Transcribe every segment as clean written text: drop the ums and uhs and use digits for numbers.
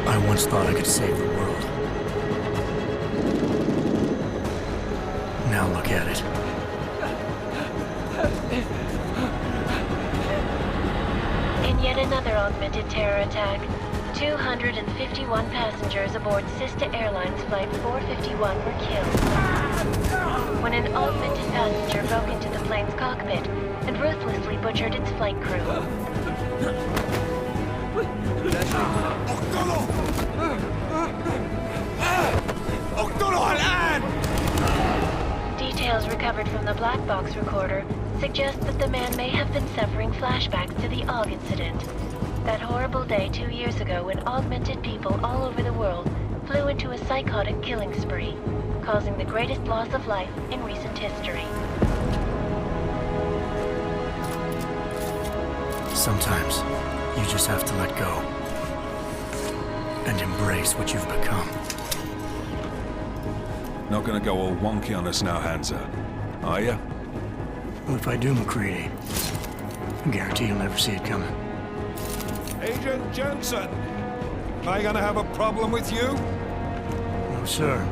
I once thought I could save the world. Now look at it. In yet another augmented terror attack, 251 passengers aboard Sister Airlines Flight 451 were killed when an augmented passenger broke into the plane's cockpit and ruthlessly butchered its flight crew. Details recovered from the black box recorder suggest that the man may have been suffering flashbacks to the AUG incident. That horrible day 2 years ago when augmented people all over the world flew into a psychotic killing spree, causing the greatest loss of life in recent history. Sometimes, you just have to let go. And embrace what you've become. Not gonna go all wonky on us now, Hansa, are ya? Well, if I do, McCready, I guarantee you'll never see it coming. Agent Jensen! Am I gonna have a problem with you? No, sir.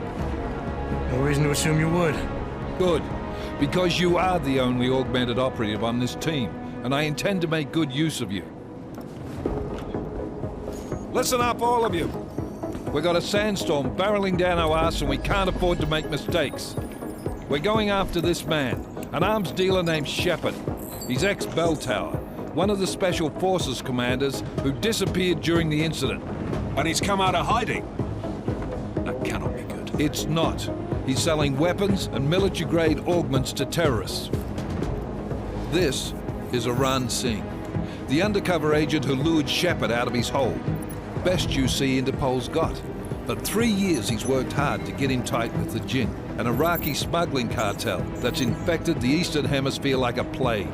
No reason to assume you would. Good, because you are the only augmented operative on this team, and I intend to make good use of you. Listen up, all of you. We've got a sandstorm barreling down our arse and we can't afford to make mistakes. We're going after this man, an arms dealer named Shepard. He's ex-Bell Tower, one of the Special Forces commanders who disappeared during the incident. And he's come out of hiding. That cannot be good. It's not. He's selling weapons and military-grade augments to terrorists. This is Iran Singh, the undercover agent who lured Shepard out of his hole. Best you see Interpol's got. For 3 years he's worked hard to get in tight with the Jinn, an Iraqi smuggling cartel that's infected the Eastern Hemisphere like a plague.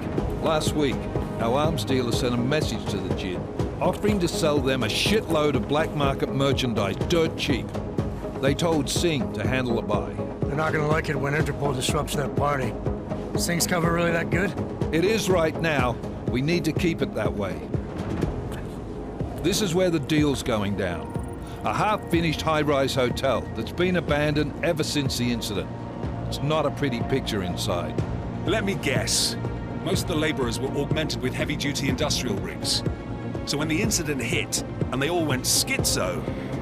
Last week, our arms dealer sent a message to the Jinn, offering to sell them a shitload of black market merchandise dirt cheap. They told Singh to handle the buy. They're not gonna like it when Interpol disrupts that party. Singh's cover really that good? It is right now. We need to keep it that way. This is where the deal's going down. A half-finished high-rise hotel that's been abandoned ever since the incident. It's not a pretty picture inside. Let me guess. Most of the laborers were augmented with heavy-duty industrial rigs. So when the incident hit, and they all went schizo,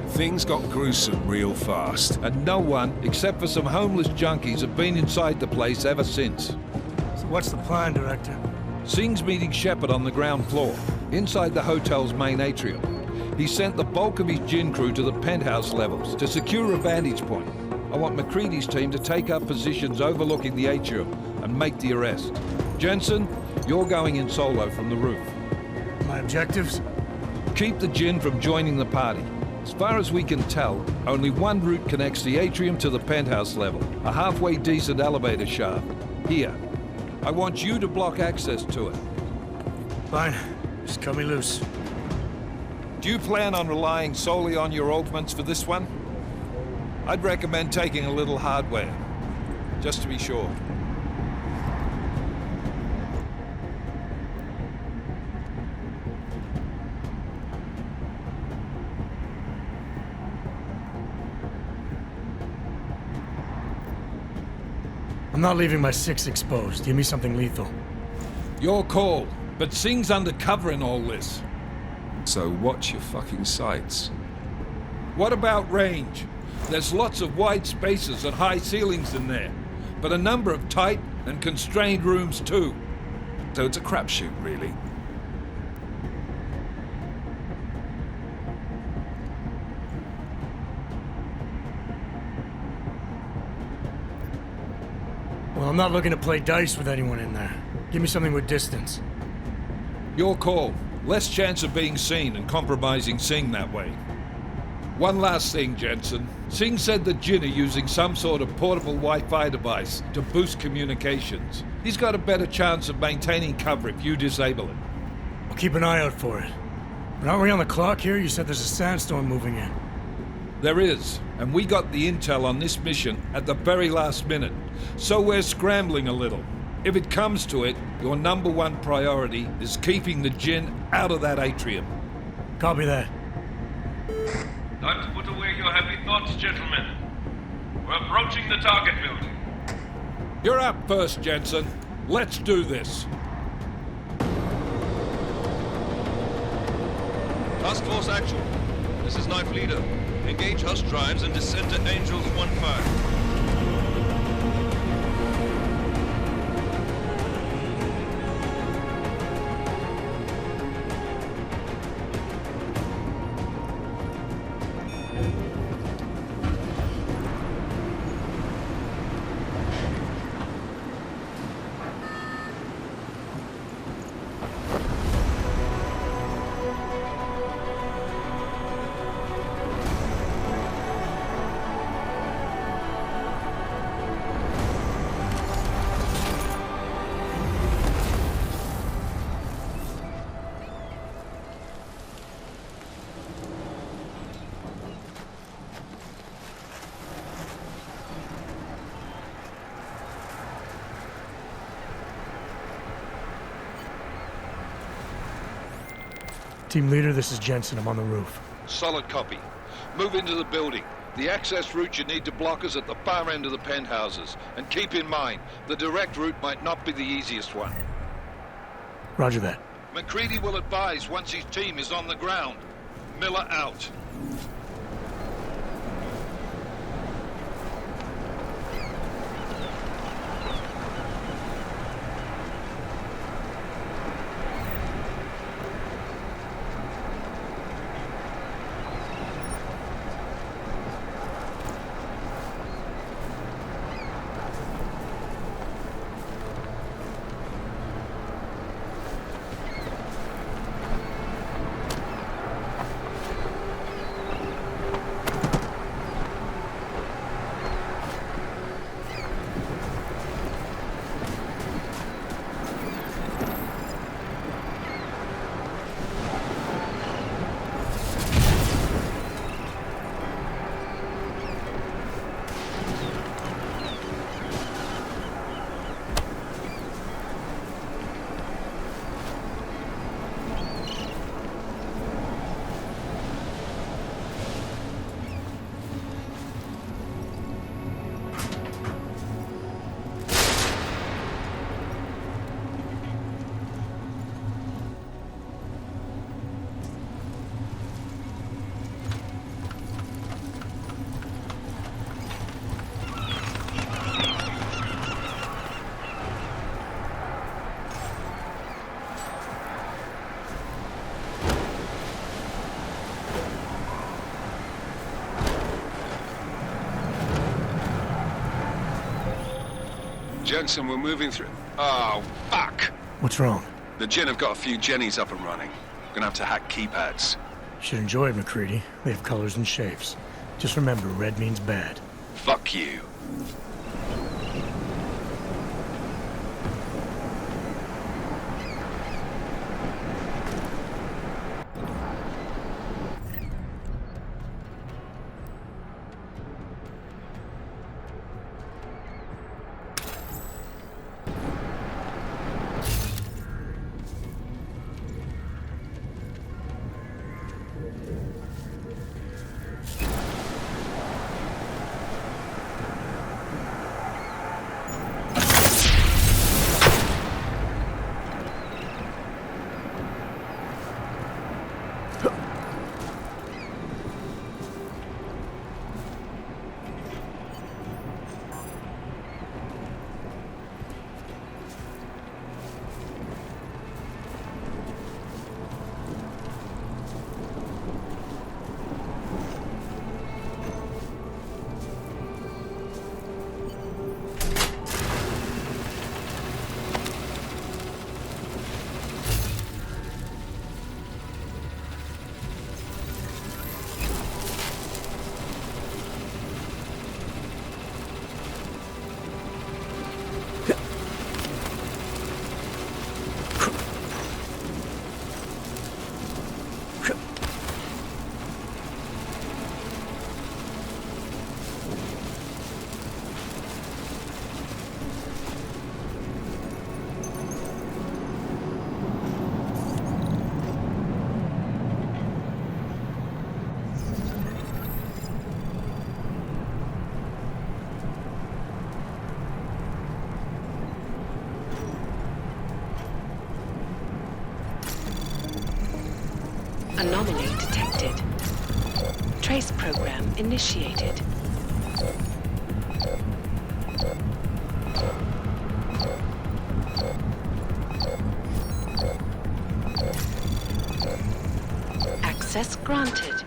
things got gruesome real fast. And no one, except for some homeless junkies, have been inside the place ever since. So what's the plan, Director? Singh's meeting Shepard on the ground floor, inside the hotel's main atrium. He sent the bulk of his Jinn crew to the penthouse levels to secure a vantage point. I want McCready's team to take up positions overlooking the atrium and make the arrest. Jensen, you're going in solo from the roof. My objectives? Keep the Jinn from joining the party. As far as we can tell, only one route connects the atrium to the penthouse level, a halfway decent elevator shaft. Here. I want you to block access to it. Fine. Just cut me loose. Do you plan on relying solely on your augments for this one? I'd recommend taking a little hardware, just to be sure. I'm not leaving my 6 exposed. Give me something lethal. Your call, but Singh's undercover in all this. So watch your fucking sights. What about range? There's lots of wide spaces and high ceilings in there, but a number of tight and constrained rooms too. So it's a crapshoot, really. Well, I'm not looking to play dice with anyone in there. Give me something with distance. Your call. Less chance of being seen and compromising Singh that way. One last thing, Jensen. Singh said the Jinn are using some sort of portable Wi-Fi device to boost communications. He's got a better chance of maintaining cover if you disable it. I'll keep an eye out for it. But aren't we on the clock here? You said there's a sandstorm moving in. There is, and we got the intel on this mission at the very last minute, so we're scrambling a little. If it comes to it, your number one priority is keeping the Jinn out of that atrium. Copy that. Time to put away your heavy thoughts, gentlemen. We're approaching the target building. You're up first, Jensen. Let's do this. Task Force Actual. This is Knife Leader. Engage Hush drives and descend to Angels 1-5. Team leader, this is Jensen. I'm on the roof. Solid copy. Move into the building. The access route you need to block is at the far end of the penthouses. And keep in mind, the direct route might not be the easiest one. Roger that. McCready will advise once his team is on the ground. Miller out. Jensen, we're moving through... Oh, fuck! What's wrong? The Jinn have got a few Jennies up and running. We're gonna have to hack keypads. Should enjoy it, McCready. They have colors and shapes. Just remember, red means bad. Fuck you. Trace program initiated. Access granted.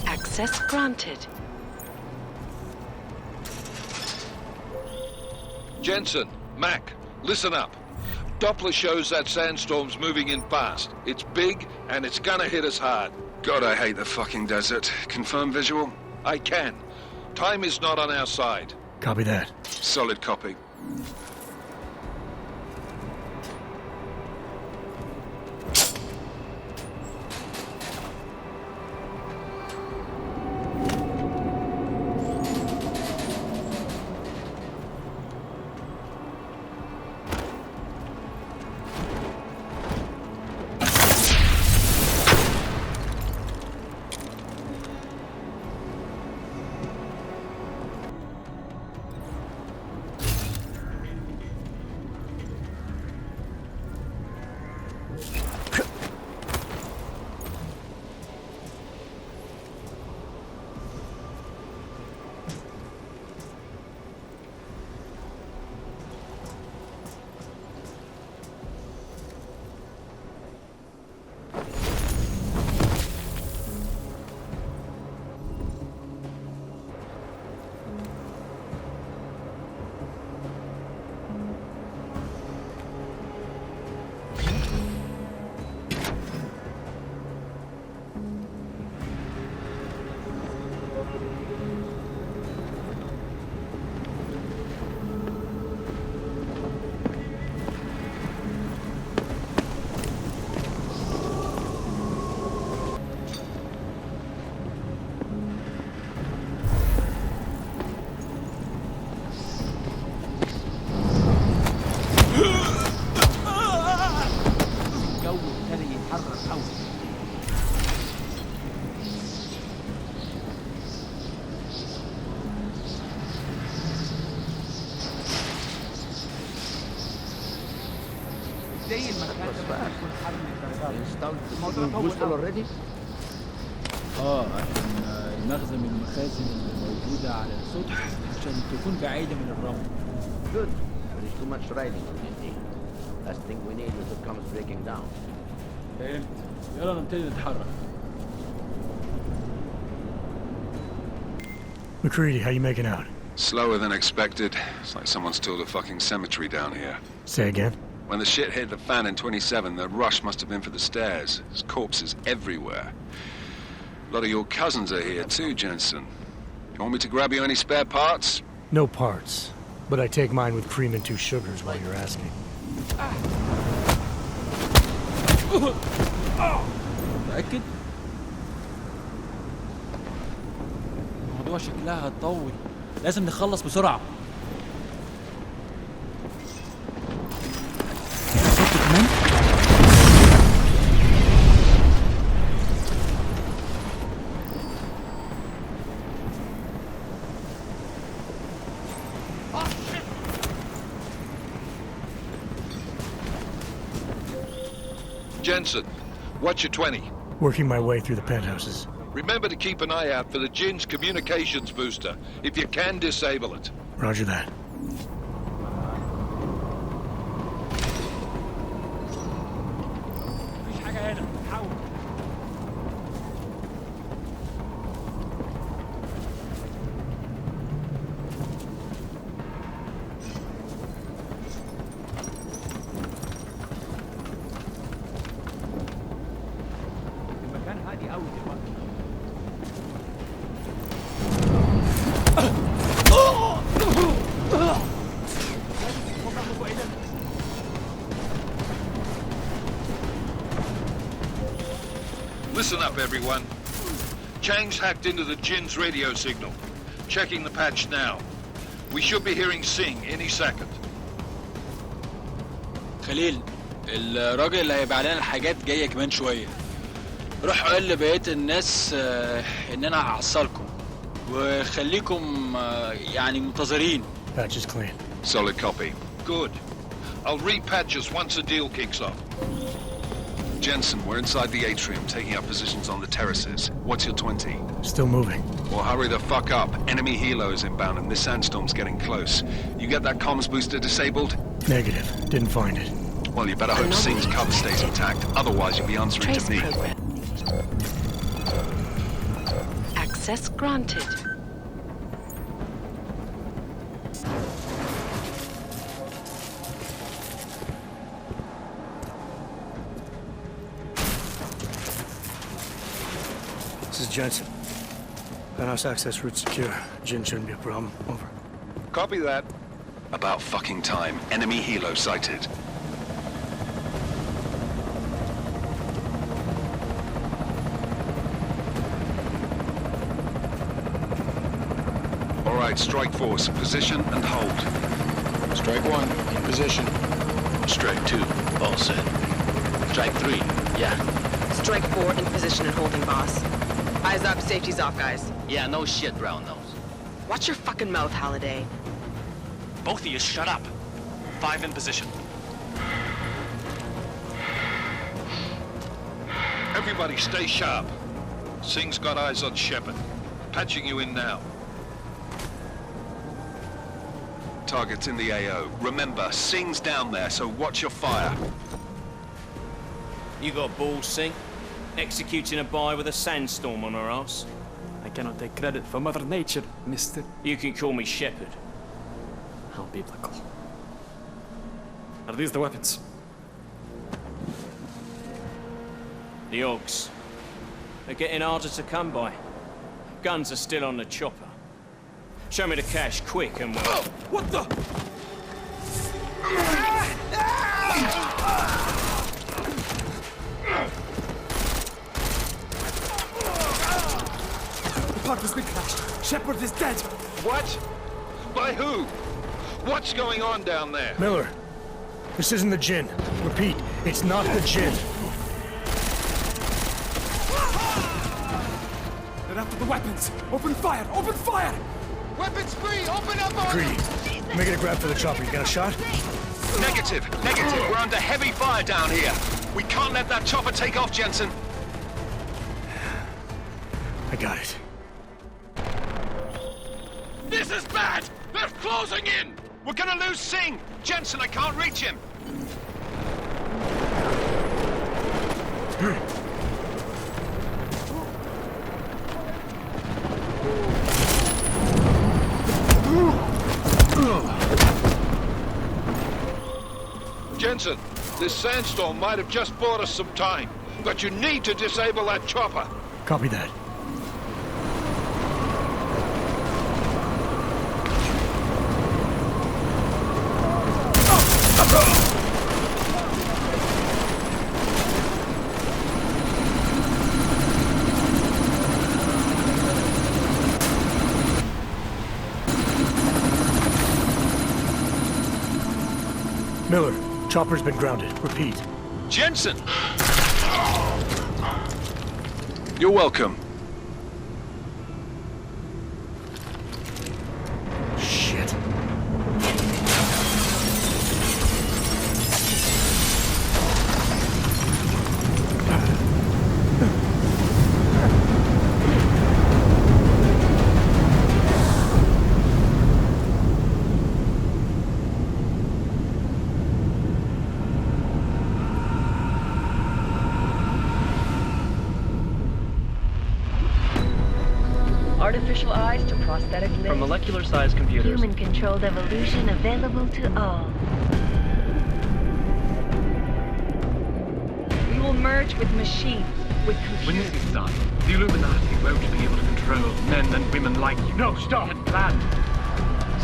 Access granted. Jensen, Mac, listen up. Doppler shows that sandstorm's moving in fast. It's big, and it's gonna hit us hard. God, I hate the fucking desert. Confirm visual? I can. Time is not on our side. Copy that. Solid copy. عشان المخزن من المخازن اللي موجودة على السطح عشان تكون بعيدة من الرمل. Good. There is too much riding on this thing. Last thing we need is it comes breaking down. فهمت. يلا نبتدي نتحرك. McCready, how you making out? Slower than expected. It's like someone's tilled a fucking cemetery down here. Say again? When the shit hit the fan in 27, the rush must have been for the stairs. There's corpses everywhere. A lot of your cousins are here too, Jensen. You want me to grab you any spare parts? No parts. But I take mine with cream and 2 sugars while you're asking. متأكد؟ الموضوع شكلها هتطول. لازم نخلص بسرعة. صوت كمان؟ Jensen, what's your 20? Working my way through the penthouses. Remember to keep an eye out for the Jinn's communications booster. If you can, disable it. Roger that. مفيش حاجة هنا حاول. المكان هادي قوي دلوقتي. Listen up, everyone. Chang's hacked into the Jinn's radio signal. Checking the patch now. We should be hearing Sing any second. خليل، الراجل اللي هيبيع لنا الحاجات جايه كمان شويه. روح قول لبقيه الناس ان انا هعصلكم وخليكم يعني منتظرين. Patch is clean. Solid copy. Good. I'll repatch us once the deal kicks off. Jensen, we're inside the atrium, taking up positions on the terraces. What's your 20? Still moving. Well, hurry the fuck up. Enemy helo is inbound and this sandstorm's getting close. You get that comms booster disabled? Negative. Didn't find it. Well, you better hope Singh's cover stays intact. Otherwise, you'll be answering Trace to me. program. Access granted. This is Jensen. Penthouse access route secure. Jinn shouldn't be a problem. Over. Copy that. About fucking time. Enemy helo sighted. All right, strike force. Position and hold. Strike 1 in position. Strike 2, all set. Strike 3, yeah. Strike 4 in position and holding, boss. Eyes up, safety's off, guys. Yeah, no shit, brown nose. Watch your fucking mouth, Halliday. Both of you shut up. 5 in position. Everybody stay sharp. Singh's got eyes on Shepard. Patching you in now. Target's in the AO. Remember, Singh's down there, so watch your fire. You got balls, Singh? Executing a buy with a sandstorm on her ass? I cannot take credit for Mother Nature, mister. You can call me Shepard. How biblical. Are these the weapons? The Ogs. They're getting harder to come by. Guns are still on the chopper. Show me the cash, quick, and we'll... Oh, what the? The park has been crashed. Shepard is dead. What? By who? What's going on down there? Miller, this isn't the Jinn. Repeat, it's not the Jinn. They're after the weapons. Open fire! Open fire! Weapons free! Open up on Greedy. Making a grab for the chopper. You got a shot? Negative. Negative. We're under heavy fire down here. We can't let that chopper take off, Jensen. I got it. This is bad! They're closing in! We're gonna lose Singh! Jensen, I can't reach him! Jensen, this sandstorm might have just bought us some time, but you need to disable that chopper. Copy that. Miller, chopper's been grounded. Repeat. Jensen! You're welcome. Shit. synthetic limbs. From molecular-sized computers. Human-controlled evolution available to all. We will merge with machines, with computers. When this is done, the Illuminati won't be able to control men and women like you. No, stop! Had planned.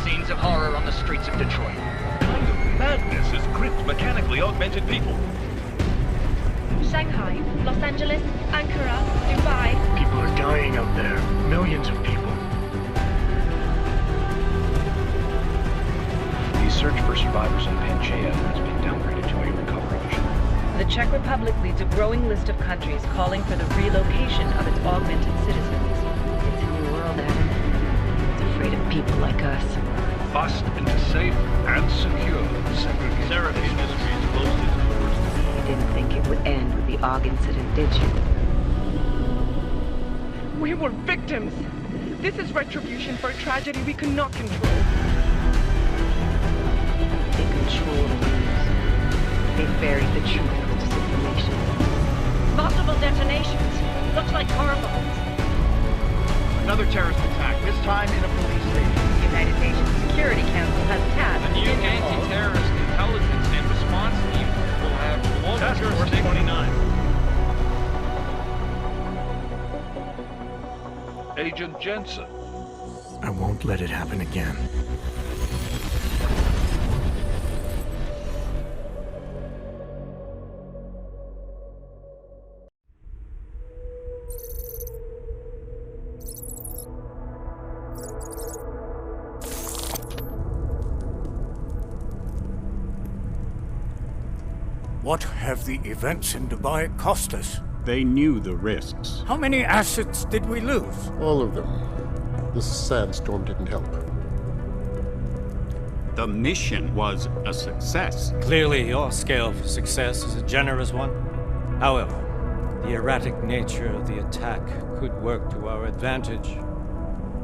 Scenes of horror on the streets of Detroit. What kind of madness is crypt mechanically augmented people? Shanghai, Los Angeles, Ankara, Dubai. People are dying out there. Millions of people. The search for survivors in Pangaea has been downgraded to a recovery mission. The Czech Republic leads a growing list of countries calling for the relocation of its augmented citizens. It's a new world, Adam. It's afraid of people like us. Bust into safe and secure segregation. Seraph Industries closed its doors. You didn't think it would end with the AUG incident, did you? We were victims. This is retribution for a tragedy we could not control. They control the news. They buried the truth with disinformation. Multiple detonations. Looks like car bombs. Another terrorist attack, this time in a police station. The United Nations Security Council has tasked The new anti-terrorist intelligence and response team will have global Task Force jurisdiction. 29. Agent Jensen. I won't let it happen again. What have the events in Dubai cost us? They knew the risks. How many assets did we lose? All of them. This sandstorm didn't help. The mission was a success. Clearly, your scale for success is a generous one. However, the erratic nature of the attack could work to our advantage.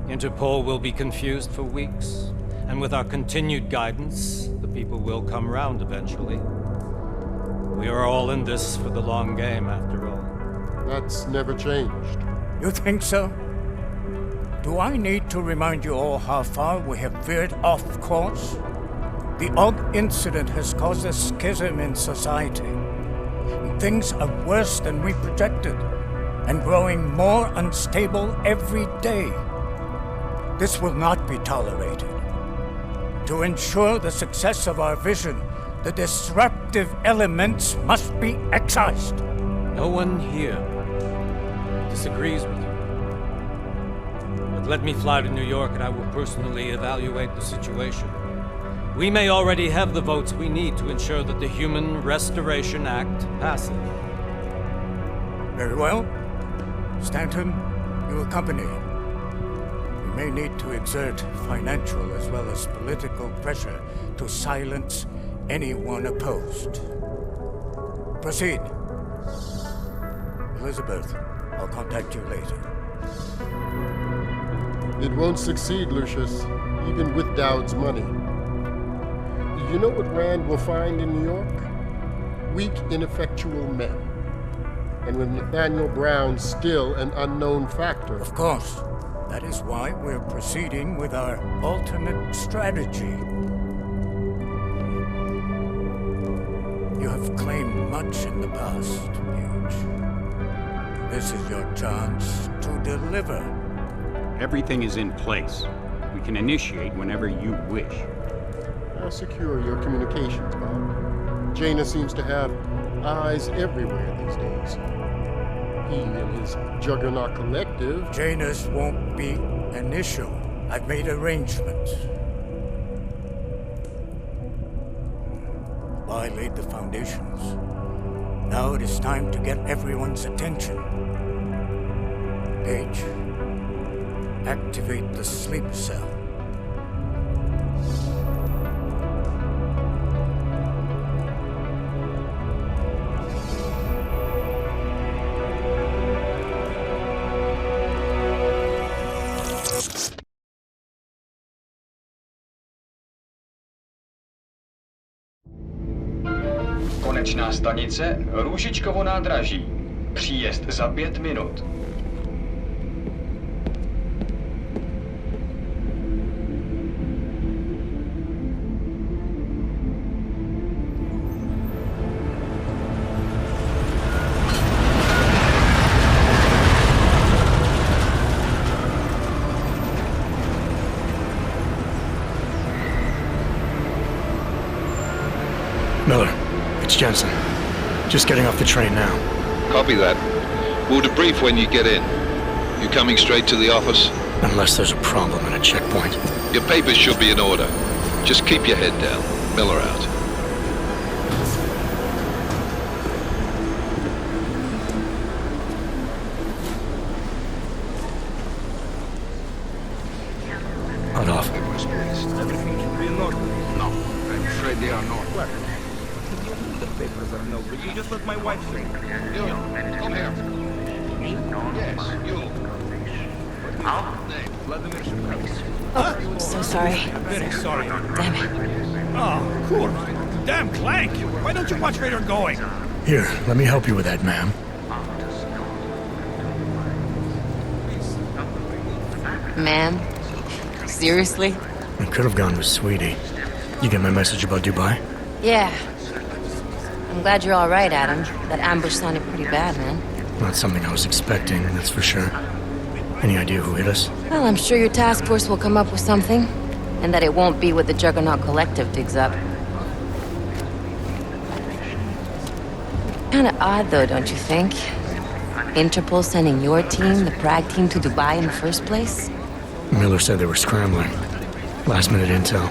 Interpol will be confused for weeks, and with our continued guidance, the people will come round eventually. We are all in this for the long game, after all. That's never changed. You think so? Do I need to remind you all how far we have veered off course? The AUG incident has caused a schism in society. Things are worse than we projected, and growing more unstable every day. This will not be tolerated. To ensure the success of our vision, the disruptive elements must be excised. No one here disagrees with you. But let me fly to New York and I will personally evaluate the situation. We may already have the votes we need to ensure that the Human Restoration Act passes. Very well. Stanton, you accompany. We may need to exert financial as well as political pressure to silence anyone opposed. Proceed. Elizabeth, I'll contact you later. It won't succeed, Lucius, even with Dowd's money. You know what Rand will find in New York? Weak, ineffectual men. And with Nathaniel Brown still an unknown factor. Of course. That is why we're proceeding with our alternate strategy. You have claimed much in the past, Huge. This is your chance to deliver. Everything is in place. We can initiate whenever you wish. How secure are your communications, Bob? Jaina seems to have eyes everywhere these days. He and his Juggernaut Collective... Jaina's won't be an issue. I've made arrangements. I laid the foundations. Now it is time to get everyone's attention. Page, activate the sleep cell. Konečná stanice Růžičkovo nádraží. Příjezd za 5 minut. It's Jensen. Just getting off the train now. Copy that. We'll debrief when you get in. You coming straight to the office? Unless there's a problem at a checkpoint. Your papers should be in order. Just keep your head down. Miller out. Cut off. Everything should be in order. No, I'm afraid they are not. What? The papers are no good. You just let my wife say. You, come here. Me? Yes, you. Vladimir Oh, so sorry. Very sorry. Damn it. Oh, cool. Damn, Clank! Why don't you watch where you're going? Here, let me help you with that, ma'am. Ma'am? Seriously? I could have gone with Sweetie. You get my message about Dubai? Yeah. I'm glad you're all right, Adam. That ambush sounded pretty bad, man. Not something I was expecting, that's for sure. Any idea who hit us? Well, I'm sure your task force will come up with something. And that it won't be what the Juggernaut Collective digs up. Kinda odd, though, don't you think? Interpol sending your team, the Prague team, to Dubai in the first place? Miller said they were scrambling. Last minute intel.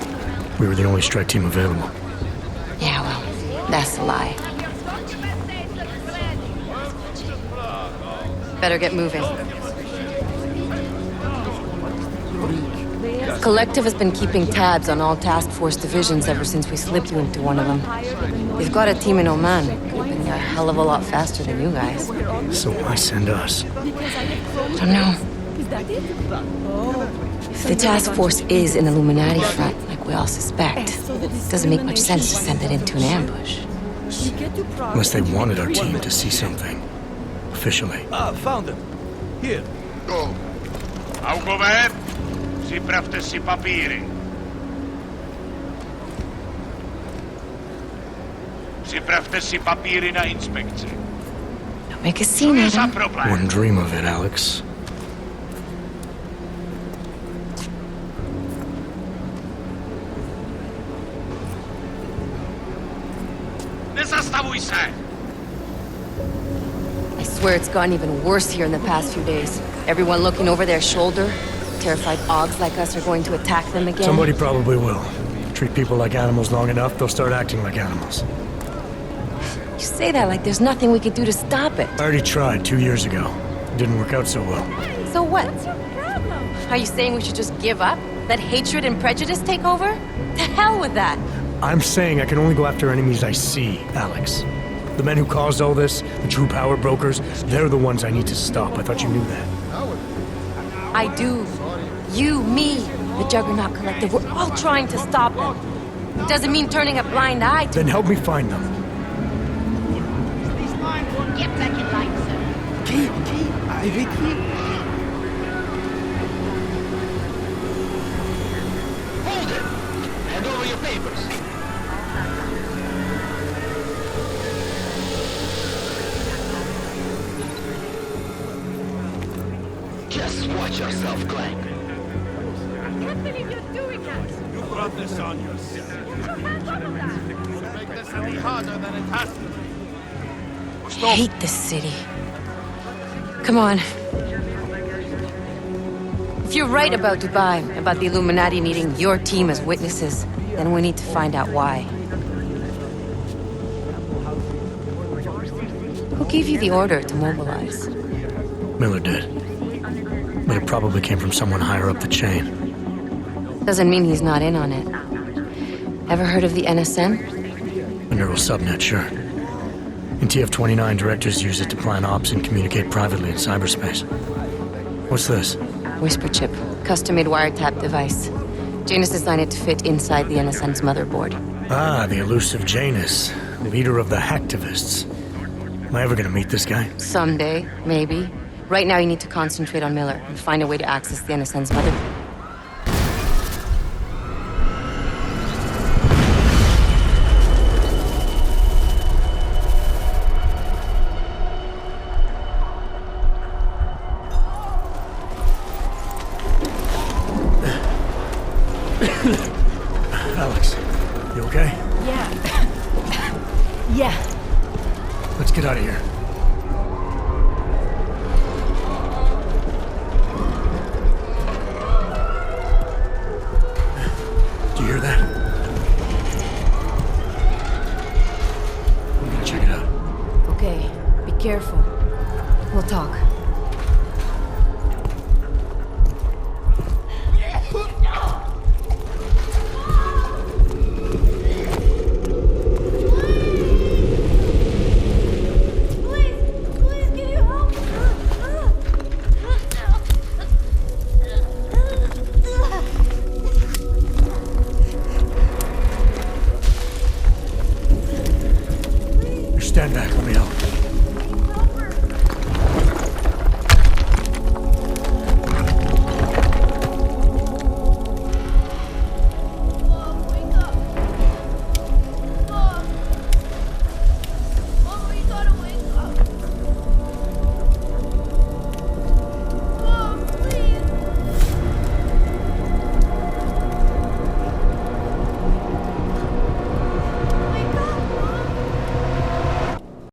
We were the only strike team available. Yeah, well, that's a lie. Better get moving. Collective has been keeping tabs on all task force divisions ever since we slipped you into one of them. They've got a team in Oman. Could have been a hell of a lot faster than you guys. So why send us? I don't know. If the task force is an Illuminati front, like we all suspect, it doesn't make much sense to send it into an ambush. Unless they wanted our team to see something. Officially. Ah, found them. Here. Go. Augover, připravte si papíry. Připravte si papíry na inspekci. Don't make a scene, Adam. Wouldn't dream of it, Alex. Nezastavuj se! I swear it's gotten even worse here in the past few days. Everyone looking over their shoulder. Terrified Augs like us are going to attack them again. Somebody probably will. Treat people like animals long enough, they'll start acting like animals. You say that like there's nothing we could do to stop it. I already tried 2 years ago. It didn't work out so well. So what? Are you saying we should just give up? Let hatred and prejudice take over? To hell with that! I'm saying I can only go after enemies I see, Alex. The men who caused all this, the true power brokers, they're the ones I need to stop. I thought you knew that. I do. You, me, the Juggernaut Collective, we're all trying to stop them. It doesn't mean turning a blind eye to... Then help me find them. Get back in line, sir. Hold it! Hand over your papers. Just watch yourself, Clank. I can't believe you're doing that! You brought this on yourself. Make this any harder than it has to be. I hate this city. Come on. If you're right about Dubai, about the Illuminati needing your team as witnesses, then we need to find out why. Who gave you the order to mobilize? Miller did. But it probably came from someone higher up the chain. Doesn't mean he's not in on it. Ever heard of the NSN? A neural subnet, sure. In TF-29, directors use it to plan ops and communicate privately in cyberspace. What's this? Whisper chip. Custom-made wiretap device. Janus designed it to fit inside the NSN's motherboard. Ah, the elusive Janus, leader of the hacktivists. Am I ever gonna meet this guy? Someday, maybe. Right now you need to concentrate on Miller and find a way to access the NSN's motherboard. Alex, you okay? Yeah. Yeah. Let's get out of here. Do you hear that? I'm gonna check it out. Okay, be careful.